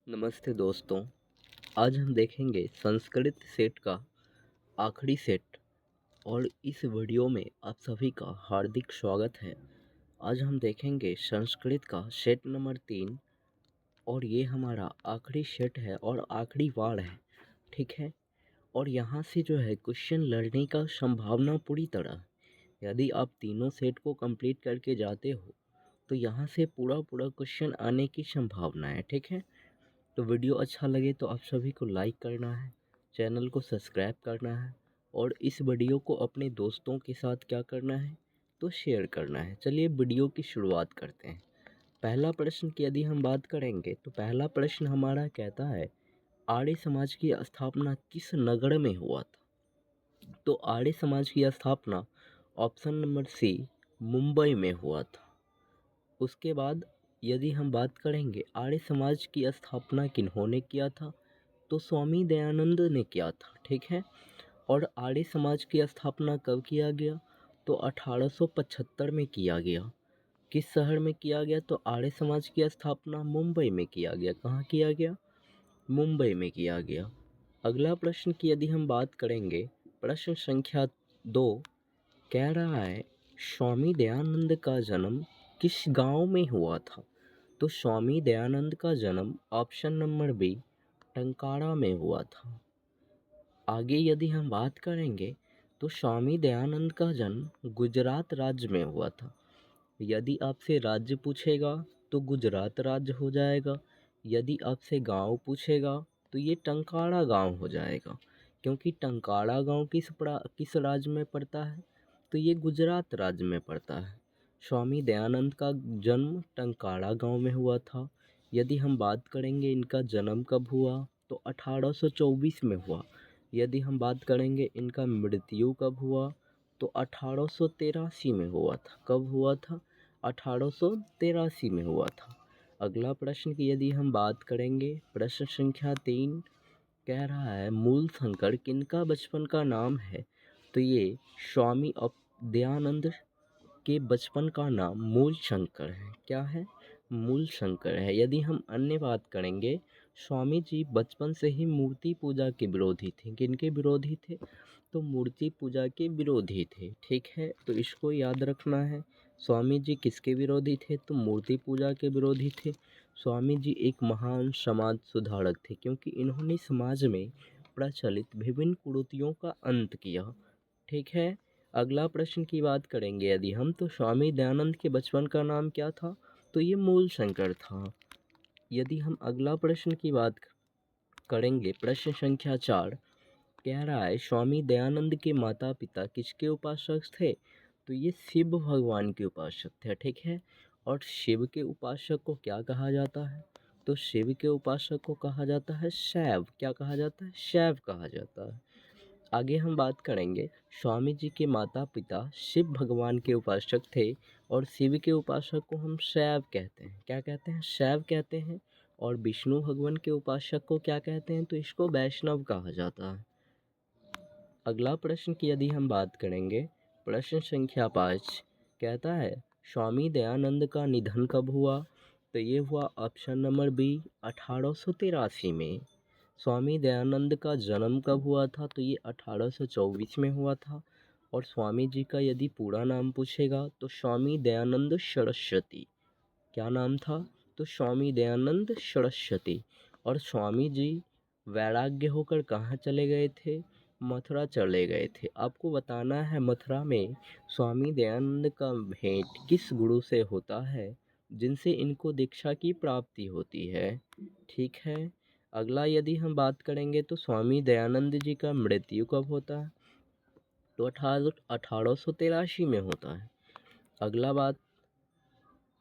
नमस्ते दोस्तों। आज हम देखेंगे संस्कृत सेट का आखिरी सेट और इस वीडियो में आप सभी का हार्दिक स्वागत है। आज हम देखेंगे संस्कृत का सेट नंबर 3 और ये हमारा आखिरी सेट है और आखिरी बार है, ठीक है। और यहाँ से जो है क्वेश्चन लड़ने का संभावना पूरी तरह, यदि आप तीनों सेट को कंप्लीट करके जाते हो तो यहाँ से पूरा क्वेश्चन आने की संभावना है, ठीक है। तो वीडियो अच्छा लगे तो आप सभी को लाइक करना है, चैनल को सब्सक्राइब करना है और इस वीडियो को अपने दोस्तों के साथ क्या करना है तो शेयर करना है। चलिए वीडियो की शुरुआत करते हैं। पहला प्रश्न की यदि हम बात करेंगे तो पहला प्रश्न हमारा कहता है आर्य समाज की स्थापना किस नगर में हुआ था। तो आर्य समाज की स्थापना ऑप्शन नंबर सी मुंबई में हुआ था। उसके बाद यदि हम बात करेंगे आर्य समाज की स्थापना किन्होंने किया था, तो स्वामी दयानंद ने किया था, ठीक है। और आर्य समाज की स्थापना कब किया गया, तो 1875 में किया गया। किस शहर में किया गया, तो आर्य समाज की स्थापना मुंबई में किया गया। कहाँ किया गया, मुंबई में किया गया। अगला प्रश्न की यदि हम बात करेंगे, प्रश्न संख्या 2 कह रहा है स्वामी दयानंद का जन्म किस गांव में हुआ था। तो स्वामी दयानंद का जन्म ऑप्शन नंबर बी टंकारा में हुआ था। आगे यदि हम बात करेंगे तो स्वामी दयानंद का जन्म गुजरात राज्य में हुआ था। यदि आपसे राज्य पूछेगा तो गुजरात राज्य हो जाएगा। यदि आपसे गांव पूछेगा तो ये टंकारा गांव हो जाएगा, क्योंकि टंकारा गांव किस राज्य में पड़ता है, तो ये गुजरात राज्य में पड़ता है। स्वामी दयानंद का जन्म टंकारा गांव में हुआ था। यदि हम बात करेंगे इनका जन्म कब हुआ, तो 1824 में हुआ। यदि हम बात करेंगे इनका मृत्यु कब हुआ, तो 1883 में हुआ था। कब हुआ था, 1883 में हुआ था। अगला प्रश्न की यदि हम बात करेंगे, प्रश्न संख्या 3 कह रहा है मूल शंकर किनका बचपन का नाम है। तो ये स्वामी दयानंद के बचपन का नाम मूल शंकर है। क्या है, मूल शंकर है। यदि हम अन्य बात करेंगे, स्वामी जी बचपन से ही मूर्ति पूजा के विरोधी थे। किनके विरोधी थे, तो मूर्ति पूजा के विरोधी थे, ठीक है। तो इसको याद रखना है। स्वामी जी किसके विरोधी थे, तो मूर्ति पूजा के विरोधी थे। स्वामी जी एक महान समाज सुधारक थे, क्योंकि इन्होंने समाज में प्रचलित विभिन्न कुरीतियों का अंत किया, ठीक है। अगला प्रश्न की बात करेंगे यदि हम, तो स्वामी दयानंद के बचपन का नाम क्या था, तो ये मूल शंकर था। यदि हम अगला प्रश्न की बात करेंगे, प्रश्न संख्या 4 कह रहा है स्वामी दयानंद के माता पिता किसके उपासक थे। तो ये शिव भगवान के उपासक थे, ठीक है। और शिव के उपासक को क्या कहा जाता है, तो शिव के उपासक को कहा जाता है शैव। क्या कहा जाता है, शैव कहा जाता है। आगे हम बात करेंगे, स्वामी जी के माता पिता शिव भगवान के उपासक थे और शिव के उपासक को हम शैव कहते हैं। क्या कहते हैं, शैव कहते हैं। और विष्णु भगवान के उपासक को क्या कहते हैं, तो इसको वैष्णव कहा जाता है। अगला प्रश्न की यदि हम बात करेंगे, प्रश्न संख्या 5 कहता है स्वामी दयानंद का निधन कब हुआ। तो ये हुआ ऑप्शन नंबर बी 1883 में। स्वामी दयानंद का जन्म कब हुआ था, तो ये 1824 में हुआ था। और स्वामी जी का यदि पूरा नाम पूछेगा तो स्वामी दयानंद सरस्वती। क्या नाम था, तो स्वामी दयानंद सरस्वती। और स्वामी जी वैराग्य होकर कहाँ चले गए थे, मथुरा चले गए थे। आपको बताना है मथुरा में स्वामी दयानंद का भेंट किस गुरु से होता है, जिनसे इनको दीक्षा की प्राप्ति होती है, ठीक है। अगला यदि हम बात करेंगे तो स्वामी दयानंद जी का मृत्यु कब होता है, तो 1883 में होता है। अगला बात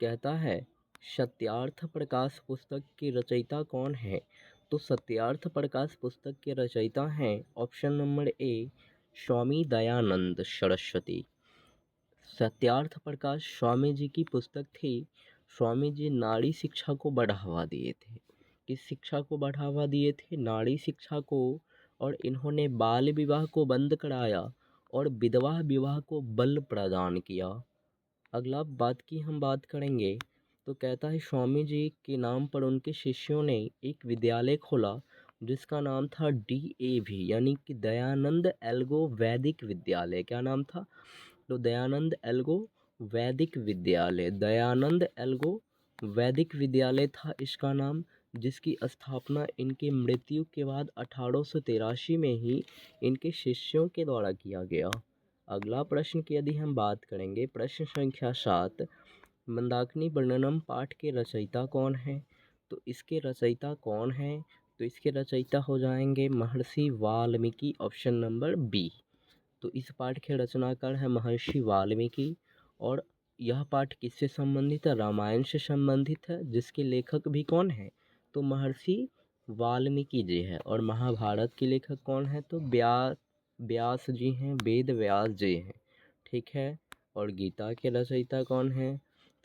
कहता है सत्यार्थ प्रकाश पुस्तक की रचयिता कौन है। तो सत्यार्थ प्रकाश पुस्तक के रचयिता हैं option number A Swami Dayanand Saraswati. Satyarth Prakash Swami ji की पुस्तक थी। स्वामी जी नारी शिक्षा को बढ़ावा दिए थे। किस शिक्षा को बढ़ावा दिए थे, नारी शिक्षा को। और इन्होंने बाल विवाह को बंद कराया और विधवा विवाह को बल प्रदान किया। अगला बात की हम बात करेंगे तो कहता है स्वामी जी के नाम पर उनके शिष्यों ने एक विद्यालय खोला जिसका नाम था DAV यानी कि दयानंद एल्गो वैदिक विद्यालय। क्या नाम था? तो दयानंद एल्गो वैदिक विद्यालय, दयानंद एल्गो वैदिक विद्यालय था इसका नाम, जिसकी स्थापना इनकी मृत्यु के बाद 1883 में ही इनके शिष्यों के द्वारा किया गया। अगला प्रश्न की यदि हम बात करेंगे, प्रश्न संख्या 7, मंदाकिनी वर्णनम पाठ के रचयिता कौन है? तो इसके रचयिता कौन है? तो इसके रचयिता हो जाएंगे महर्षि वाल्मीकि, ऑप्शन नंबर बी। तो इस पाठ के रचनाकार है महर्षि वाल्मीकि। और यह पाठ किससे संबंधित है? रामायण से संबंधित है, जिसके लेखक भी कौन है? तो महर्षि वाल्मीकि जी है। और महाभारत के लेखक कौन है? तो व्यास जी हैं, वेद व्यास जी हैं। ठीक है। और गीता के रचयिता कौन है?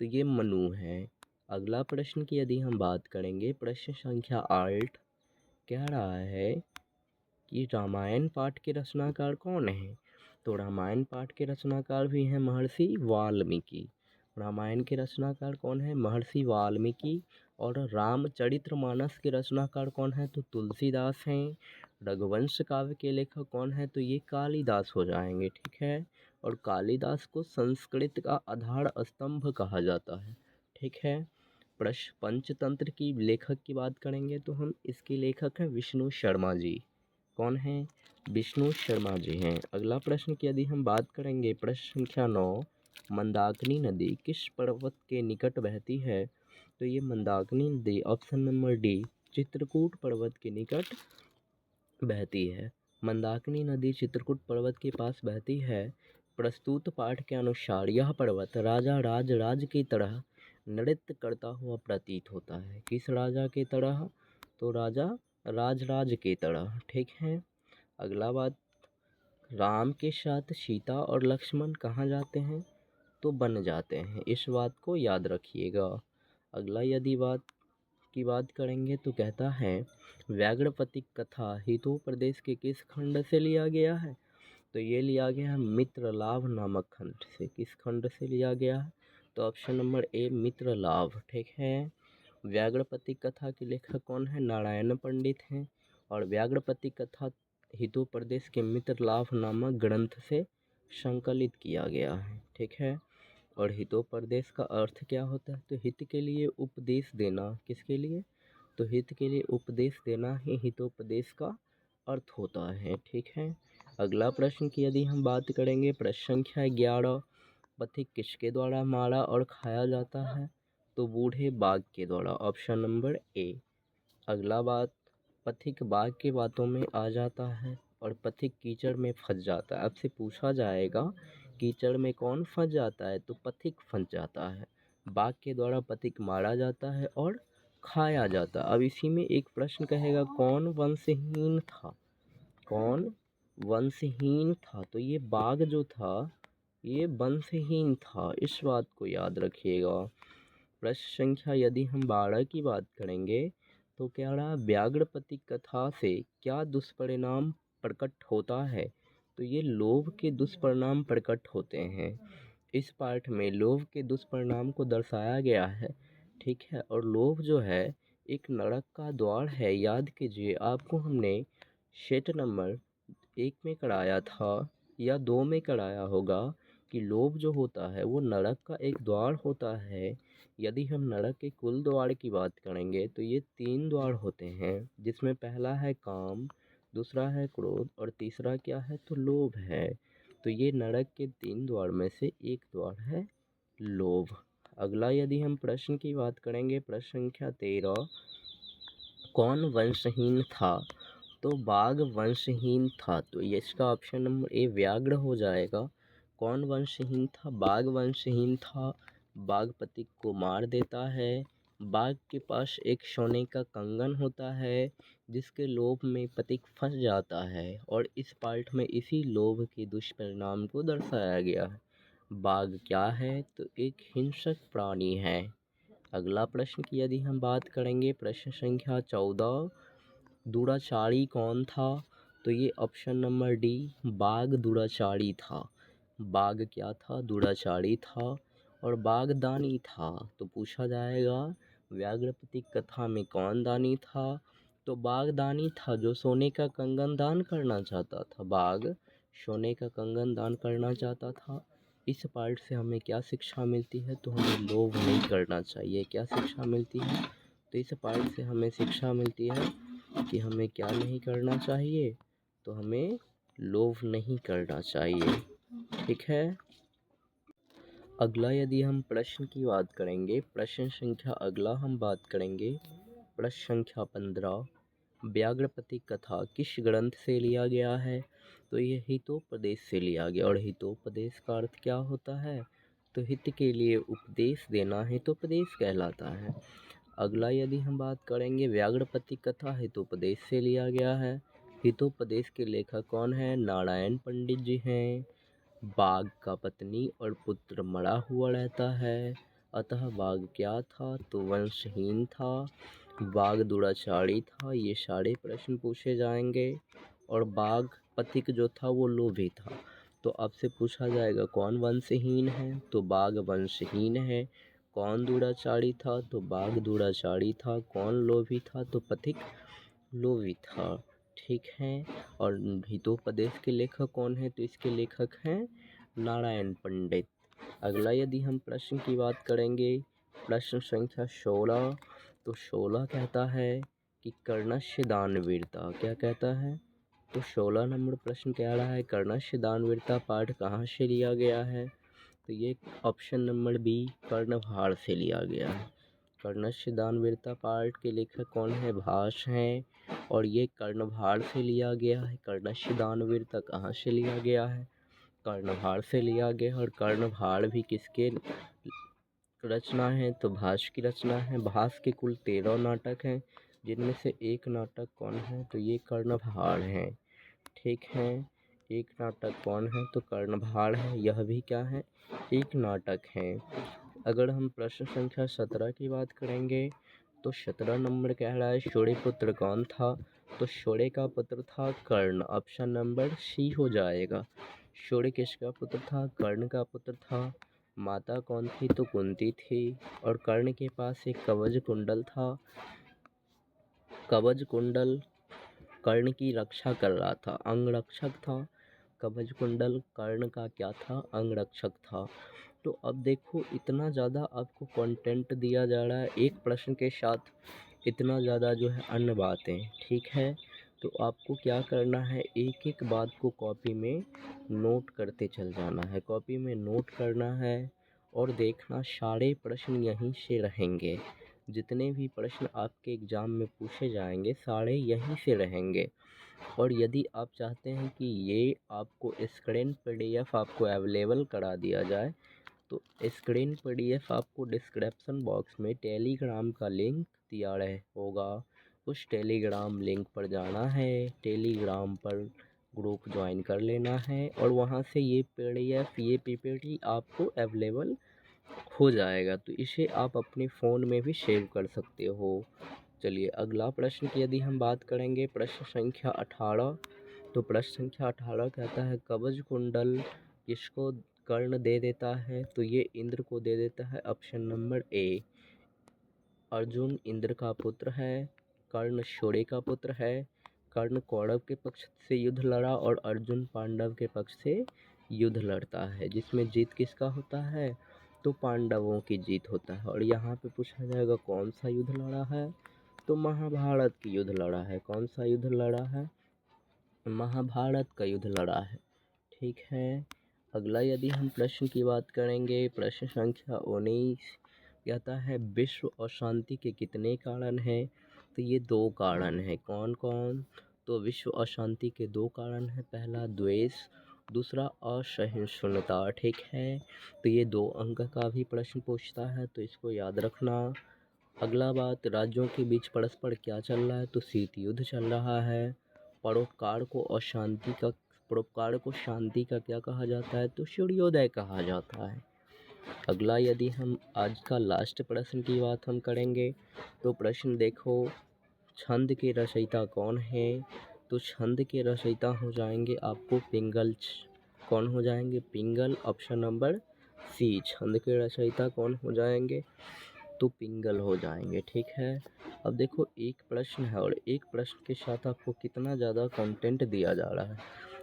तो ये मनु है। अगला प्रश्न की यदि हम बात करेंगे, प्रश्न संख्या 8 कह रहा है कि रामायण पाठ के रचनाकार कौन है? तो रामायण पाठ के रचनाकार भी हैं महर्षि वाल्मीकि। रामायण के रचनाकार कौन है? महर्षि वाल्मीकि। और रामचरितमानस के रचनाकार कौन है? तो तुलसीदास हैं। रघुवंश काव्य के लेखक कौन है? तो ये कालिदास हो जाएंगे। ठीक है। और कालिदास को संस्कृत का आधार स्तंभ कहा जाता है। ठीक है। प्रश्न पंचतंत्र की लेखक की बात करेंगे तो हम इसके लेखक हैं विष्णु शर्मा जी। कौन है? विष्णु शर्मा जी हैं। अगला प्रश्न की यदि हम बात करेंगे, प्रश्न संख्या 9, मंदाकिनी नदी किस पर्वत के निकट बहती है? तो ये मंदाकिनी नदी ऑप्शन नंबर डी, चित्रकूट पर्वत के निकट बहती है। मंदाकिनी नदी चित्रकूट पर्वत के पास बहती है। प्रस्तुत पाठ के अनुसार यह पर्वत राजा राज की तरह नृत्य करता हुआ प्रतीत होता है। किस राजा की तरह? तो राजा राज की तरह। ठीक है। अगला बात, राम के साथ सीता और लक्ष्मण कहाँ जाते हैं? तो वन जाते हैं। इस बात को याद रखिएगा। अगला यदि बात करेंगे तो कहता है व्याघ्रपति कथा हितू प्रदेश के किस खंड से लिया गया है? तो ये लिया गया है मित्रलाभ नामक खंड से। किस खंड से लिया गया है? तो ऑप्शन नंबर ए, मित्रलाभ। ठीक है। व्याघ्रपति कथा के लेखक कौन है? नारायण पंडित हैं। और व्याघ्रपति कथा हितू प्रदेश के मित्रलाभ नामक ग्रंथ से संकलित किया गया है। ठीक है। और हितोपदेश का अर्थ क्या होता है? तो हित के लिए उपदेश देना। किसके लिए? तो हित के लिए उपदेश देना ही हितोपदेश का अर्थ होता है। ठीक है। अगला प्रश्न की यदि हम बात करेंगे, प्रश्न संख्या 11, पथिक किसके द्वारा मारा और खाया जाता है? तो बूढ़े बाघ के द्वारा, ऑप्शन नंबर ए। अगला बात, पथिक बाघ की बातों में आ जाता है और पथिक कीचड़ में फंस जाता है। आपसे पूछा जाएगा कीचड़ में कौन फंस जाता है? तो पथिक फंस जाता है। बाघ के द्वारा पथिक मारा जाता है और खाया जाता है। अब इसी में एक प्रश्न कहेगा कौन वंशहीन था? कौन वंशहीन था? तो ये बाघ जो था ये वंशहीन था। इस बात को याद रखिएगा। प्रश्न संख्या यदि हम 12 की बात करेंगे तो क्या रहा? व्याघ्रपति कथा से क्या दुष्परिणाम प्रकट होता है? तो ये लोभ के दुष्परिणाम प्रकट होते हैं। इस पाठ में लोभ के दुष्परिणाम को दर्शाया गया है। ठीक है। और लोभ जो है एक नरक का द्वार है। याद कीजिए, आपको हमने सेट नंबर 1 में कराया था या 2 में कराया होगा कि लोभ जो होता है वो नरक का एक द्वार होता है। यदि हम नरक के कुल द्वार की बात करेंगे तो ये 3 द्वार होते हैं, जिसमें पहला है काम, दूसरा है क्रोध और तीसरा क्या है? तो लोभ है। तो ये नरक के 3 द्वार में से एक द्वार है लोभ। अगला यदि हम प्रश्न की बात करेंगे, प्रश्न संख्या 13, कौन वंशहीन था? तो बाघ वंशहीन था। तो ये इसका ऑप्शन नंबर ए व्याघ्र हो जाएगा। कौन वंशहीन था? बाघ वंशहीन था। बाघ पथिक को मार देता है। बाघ के पास एक सोने का कंगन होता है जिसके लोभ में पथिक फंस जाता है। और इस पाठ में इसी लोभ के दुष्परिणाम को दर्शाया गया है। बाघ क्या है? तो एक हिंसक प्राणी है। अगला प्रश्न की यदि हम बात करेंगे, प्रश्न संख्या 14, दुराचारी कौन था? तो ये ऑप्शन नंबर डी, बाघ दुराचारी था। बाघ क्या था? दुराचारी था। और बाघ दानी था, तो पूछा जाएगा व्याघ्रपति कथा में कौन दानी था। तो बाघ दानी था जो सोने का कंगन दान करना चाहता था। बाघ सोने का कंगन दान करना चाहता था। इस पार्ट से हमें क्या शिक्षा मिलती है, तो हमें लोभ नहीं करना चाहिए। क्या शिक्षा मिलती है, तो इस पार्ट से हमें शिक्षा मिलती है कि हमें क्या नहीं करना चाहिए, तो हमें लोभ नहीं करना चाहिए। ठीक है। अगला यदि हम प्रश्न की बात करेंगे, प्रश्न संख्या अगला हम बात करेंगे प्रश्न संख्या 15। व्याघ्रपति कथा किस ग्रंथ से लिया गया है, तो ये हितोपदेश से लिया गया। और हितोपदेश का अर्थ क्या होता है, तो हित के लिए उपदेश देना हितोपदेश कहलाता है। अगला यदि हम बात करेंगे, व्याघ्रपति कथा हितोपदेश से लिया गया है। हितोपदेश के लेखक कौन है, नारायण पंडित जी हैं। बाघ का पत्नी और पुत्र मरा हुआ रहता है, अतः बाघ क्या था, तो वंशहीन था। बाघ दुराचारी था। ये सारे प्रश्न पूछे जाएंगे। और बाघ पथिक जो था वो लोभी था। तो आपसे पूछा जाएगा कौन वंशहीन है, तो बाघ वंशहीन है। कौन दुराचारी था, तो बाघ दुराचारी था। कौन लोभी था, तो पथिक लोभी था। ठीक है। और हितोपदेश के लेखक कौन है, तो इसके लेखक हैं नारायण पंडित। अगला यदि हम प्रश्न की बात करेंगे, प्रश्न संख्या 16। तो 16 कहता है कि कर्णस्य दानवीरता, क्या कहता है, तो 16 नंबर प्रश्न कह रहा है कर्णस्य दानवीरता पाठ कहाँ से लिया गया है, तो ये ऑप्शन नंबर बी कर्णभार से लिया गया है। कर्णस्य दानवीरता पाठ के लेखक कौन है, भास हैं। और ये कर्णभार से लिया गया है। कर्णस्य दानवीरता कहाँ से लिया गया है, कर्णभार से लिया गया। और कर्णभार भी किसके रचना है, तो भास की रचना है। भास के कुल 13 नाटक हैं, जिनमें से एक नाटक कौन है, तो ये कर्णभार हैं। ठीक है। एक नाटक कौन है, तो कर्णभार है। यह भी क्या है, एक नाटक है। अगर हम प्रश्न संख्या 17 की बात करेंगे, तो 17 नंबर कह रहा है शौर्यपुत्र कौन था, तो शौर्य का पुत्र था कर्ण। ऑप्शन नंबर सी हो जाएगा। शौर्य किसका पुत्र था, कर्ण का पुत्र था। माता कौन थी, तो कुंती थी। और कर्ण के पास एक कवच कुंडल था। कवच कुंडल कर्ण की रक्षा कर रहा था, अंगरक्षक था। कवच कुंडल कर्ण का क्या था, अंगरक्षक था। तो अब देखो इतना ज़्यादा आपको कंटेंट दिया जा रहा है एक प्रश्न के साथ, इतना ज़्यादा जो है अन्य बातें। ठीक है। तो आपको क्या करना है, एक एक बात को कॉपी में नोट करते चल जाना है। कॉपी में नोट करना है और देखना सारे प्रश्न यहीं से रहेंगे। जितने भी प्रश्न आपके एग्ज़ाम में पूछे जाएंगे सारे यहीं से रहेंगे। और यदि आप चाहते हैं कि ये आपको स्क्रीन PDF आपको अवेलेबल करा दिया जाए, तो स्क्रीन PDF आपको डिस्क्रिप्शन बॉक्स में टेलीग्राम का लिंक दिया होगा। उस टेलीग्राम लिंक पर जाना है, टेलीग्राम पर ग्रुप ज्वाइन कर लेना है और वहाँ से ये PDF ये PPT आपको अवेलेबल हो जाएगा। तो इसे आप अपने फ़ोन में भी सेव कर सकते हो। चलिए अगला प्रश्न की यदि हम बात करेंगे, प्रश्न संख्या 18। तो प्रश्न संख्या 18 कहता है कवच कुंडल किसको कर्ण दे देता है, तो ये इंद्र को दे देता है। Option number A. Arjun Indra का पुत्र है, कर्ण शौर्य का पुत्र है। कर्ण कौरव के पक्ष से युद्ध लड़ा और अर्जुन पांडव के पक्ष से युद्ध लड़ता है, जिसमें जीत किसका होता है, तो पांडवों की जीत होता है। और यहाँ पे पूछा जाएगा कौन सा युद्ध लड़ा है, तो महाभारत की युद्ध लड़ा है। कौन सा युद्ध लड़ा है, महाभारत का युद्ध लड़ा है। ठीक है। अगला यदि हम प्रश्न की बात करेंगे, प्रश्न संख्या 19 कहता है विश्व अशांति के कितने कारण हैं, तो ये 2 कारण हैं। कौन कौन, तो विश्व अशांति के 2 कारण हैं। पहला द्वेष, दूसरा असहिष्णुता। ठीक है। तो ये 2 अंक का भी प्रश्न पूछता है, तो इसको याद रखना। अगला बात, राज्यों के बीच परस्पर क्या चल रहा है, तो शीत युद्ध चल रहा है। परोपकार को अशांति का परोपकार को शांति का क्या कहा जाता है, तो सूर्योदय कहा जाता है। अगला यदि हम आज का लास्ट प्रश्न की बात हम करेंगे, तो प्रश्न देखो छंद के रचयिता कौन है, तो छंद के रचयिता हो जाएंगे आपको पिंगल। कौन हो जाएंगे, पिंगल। ऑप्शन नंबर सी छंद के रचयिता कौन हो जाएंगे? तो पिंगल हो जाएंगे। ठीक है, अब देखो एक प्रश्न है और एक प्रश्न के साथ आपको कितना ज़्यादा कंटेंट दिया जा रहा है,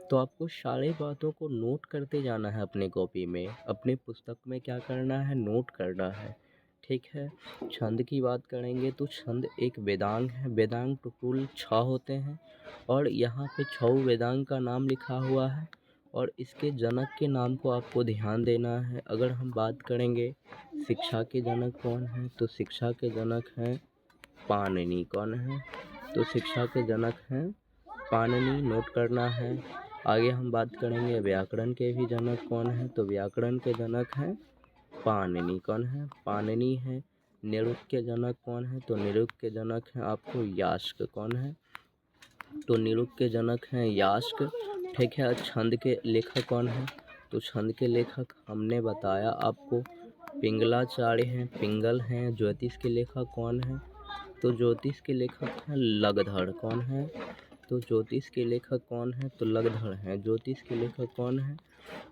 तो आपको सारी बातों को नोट करते जाना है अपने कॉपी में, अपने पुस्तक में क्या करना है, नोट करना है। ठीक है, छंद की बात करेंगे तो छंद एक वेदांग है। वेदांग तो कुल 6 होते हैं और यहाँ पे 6 वेदांग का नाम लिखा हुआ है और इसके जनक के नाम को आपको ध्यान देना है। अगर हम बात करेंगे शिक्षा के जनक कौन है, तो शिक्षा के जनक हैं पाणिनि। कौन है? तो शिक्षा के जनक हैं पाणिनि, नोट करना है। आगे हम बात करेंगे व्याकरण के भी जनक कौन है, तो व्याकरण के जनक हैं पाणिनि। कौन है? पाणिनि है। निरुक्त के जनक कौन है, तो निरुक्त के जनक हैं आपको यास्क। कौन है? तो निरुक्त के जनक हैं यास्क। ठीक है, छंद के लेखक कौन है, तो छंद के लेखक हमने बताया आपको पिंगलाचार्य हैं, पिंगल हैं। ज्योतिष के लेखक कौन है, तो ज्योतिष के लेखक हैं लगधर। कौन है? तो ज्योतिष के लेखक कौन है, तो लगधर हैं। ज्योतिष के लेखक कौन है,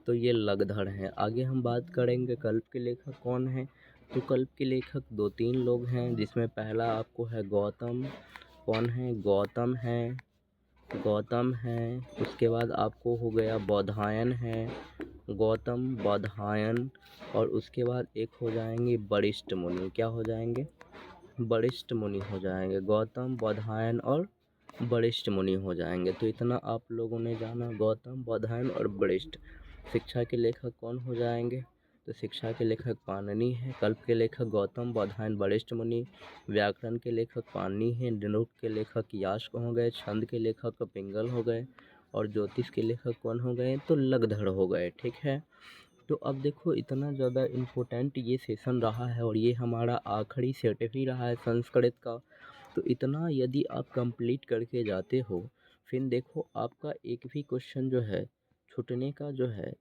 तो ये लगधर हैं। आगे हम बात करेंगे कल्प के लेखक कौन है, तो कल्प के लेखक 2-3 लोग हैं, जिसमें पहला आपको है गौतम। कौन है? गौतम है। गौतम है। उसके बाद आपको हो गया बौधायन है, गौतम बौधायन। और उसके बाद एक हो जाएंगे वरिष्ठ मुनि। क्या हो जाएंगे? वरिष्ठ मुनि हो जाएंगे। गौतम बौधायन और वरिष्ठ मुनि हो जाएंगे। तो इतना आप लोगों ने जाना, गौतम बौधायन और वरिष्ठ। शिक्षा के लेखक कौन हो जाएंगे, तो शिक्षा के लेखक पाणिनि है। कल्प के लेखक गौतम बौधायन वरिष्ठ मुनि। व्याकरण के लेखक पाणिनि हैं। निरुक्त के लेखक यास्क हो गए। छंद के लेखक पिंगल हो गए और ज्योतिष के लेखक कौन हो गए, तो लगधर हो गए। ठीक है, तो अब देखो इतना ज़्यादा इम्पोर्टेंट ये सेशन रहा है और ये हमारा आखिरी सेट भी रहा है संस्कृत का। तो इतना यदि आप कंप्लीट करके जाते हो, फिर देखो आपका एक भी क्वेश्चन जो है छूटने का जो है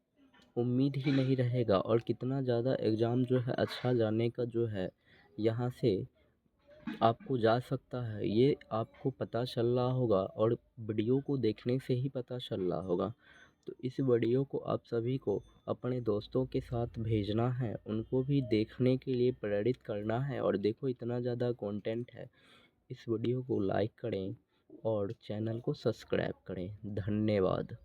उम्मीद ही नहीं रहेगा और कितना ज़्यादा एग्ज़ाम जो है अच्छा जाने का जो है यहाँ से आपको जा सकता है, ये आपको पता चल रहा होगा और वीडियो को देखने से ही पता चल रहा होगा। तो इस वीडियो को आप सभी को अपने दोस्तों के साथ भेजना है, उनको भी देखने के लिए प्रेरित करना है। और देखो इतना ज़्यादा कंटेंट है, इस वीडियो को लाइक करें और चैनल को सब्सक्राइब करें। धन्यवाद।